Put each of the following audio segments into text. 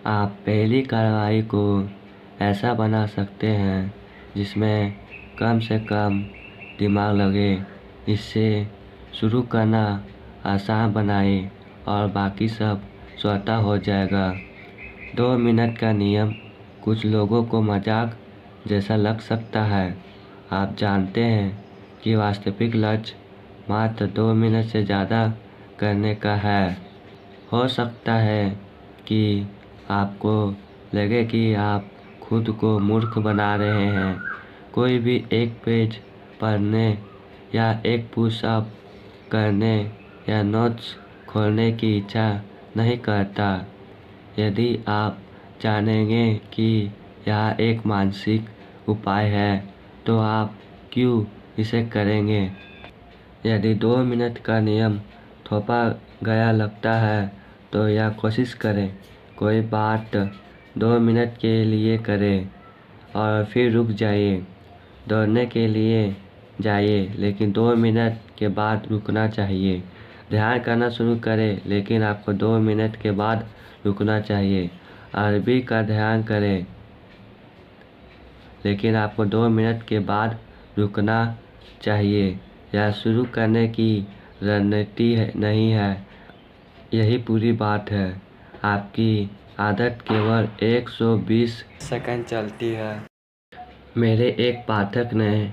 आप पहली कार्रवाई को ऐसा बना सकते हैं जिसमें कम से कम दिमाग लगे। इससे शुरू करना आसान बनाएं और बाकी सब स्वतः हो जाएगा। 2 मिनट का नियम कुछ लोगों को मजाक जैसा लग सकता है। आप जानते हैं कि वास्तविक लक्ष्य मात्र 2 मिनट से ज़्यादा करने का है। हो सकता है कि आपको लगे कि आप खुद को मूर्ख बना रहे हैं। कोई भी एक पेज पढ़ने या एक पुशअप करने या नोट्स खोलने की इच्छा नहीं करता। यदि आप जानेंगे कि यह एक मानसिक उपाय है तो आप क्यों इसे करेंगे। यदि 2 मिनट का नियम थोपा गया लगता है तो यह कोशिश करें। कोई बात 2 मिनट के लिए करें और फिर रुक जाइए। दौड़ने के लिए जाइए लेकिन 2 मिनट के बाद रुकना चाहिए। ध्यान करना शुरू करें लेकिन आपको 2 मिनट के बाद रुकना चाहिए। अरबी का ध्यान करें लेकिन आपको 2 मिनट के बाद रुकना चाहिए। यह शुरू करने की रणनीति नहीं है, यही पूरी बात है। आपकी आदत केवल 120 सेकंड चलती है। मेरे एक पाठक ने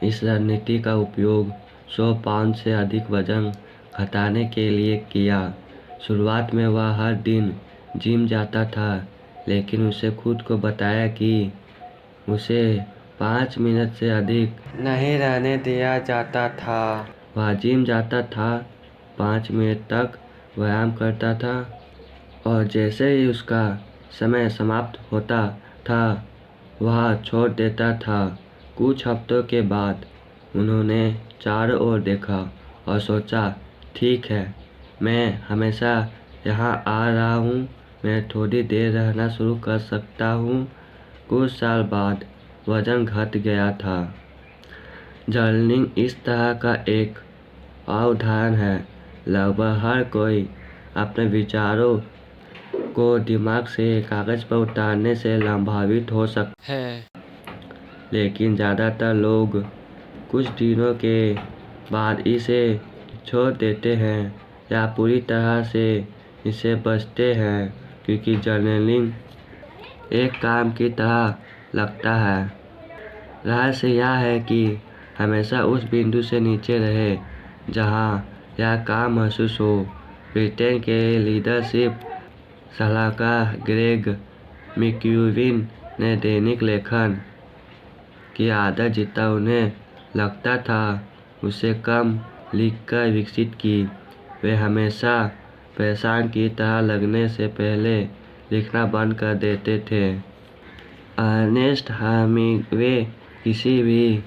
इस रणनीति का उपयोग 100 पाउंड से अधिक वजन घटाने के लिए किया। शुरुआत में वह हर दिन जिम जाता था लेकिन उसे खुद को बताया कि उसे 5 मिनट से अधिक नहीं रहने दिया जाता था। वह जिम जाता था, 5 मिनट तक व्यायाम करता था और जैसे ही उसका समय समाप्त होता था वह छोड़ देता था। कुछ हफ्तों के बाद उन्होंने चारों ओर देखा और सोचा, ठीक है, मैं हमेशा यहाँ आ रहा हूँ, मैं थोड़ी देर रहना शुरू कर सकता हूँ। कुछ साल बाद वजन घट गया था। जर्नलिंग इस तरह का एक और उदाहरण है। लगभग हर कोई अपने विचारों को दिमाग से कागज पर उतारने से लाभान्वित हो सकता है, लेकिन ज़्यादातर लोग कुछ दिनों के बाद इसे छोड़ देते हैं या पूरी तरह से इसे बचते हैं क्योंकि जर्नलिंग एक काम की तरह लगता है। रहस्य यह है कि हमेशा उस बिंदु से नीचे रहे जहां यह काम महसूस हो। ब्रिटेन के लीडरशिप सलाहकार ग्रेग मैक्यूविन ने दैनिक लेखन की आदत जितना उन्हें लगता था उससे कम लिखकर विकसित की। वे हमेशा परेशान की तरह लगने से पहले लिखना बंद कर देते थे। अर्नेस्ट हेमिंग्वे किसी भी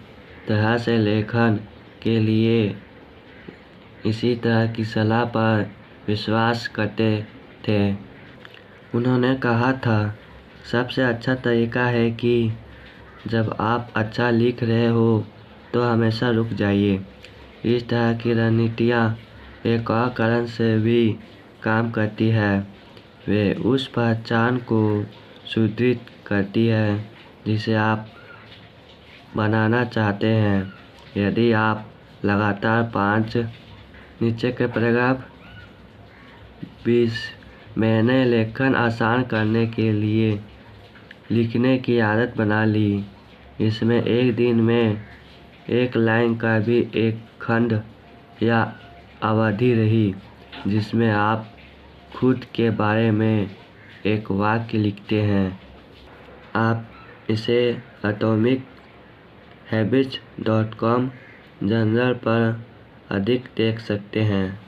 तरह से लेखन के लिए इसी तरह की सलाह पर विश्वास करते थे। उन्होंने कहा था, सबसे अच्छा तरीका है कि जब आप अच्छा लिख रहे हो तो हमेशा रुक जाइए। इस तरह की रणनीतियाँ एक और कारण से भी काम करती है। वे उस पहचान को सुदृढ़ करती है जिसे आप बनाना चाहते हैं। यदि आप लगातार 5 नीचे के पैराग्राफ 20 मैंने लेखन आसान करने के लिए लिखने की आदत बना ली। इसमें एक दिन में एक लाइन का भी एक खंड या अवधि रही जिसमें आप खुद के बारे में एक वाक्य लिखते हैं। आप इसे AtomicHabits.com जर्नल पर अधिक देख सकते हैं।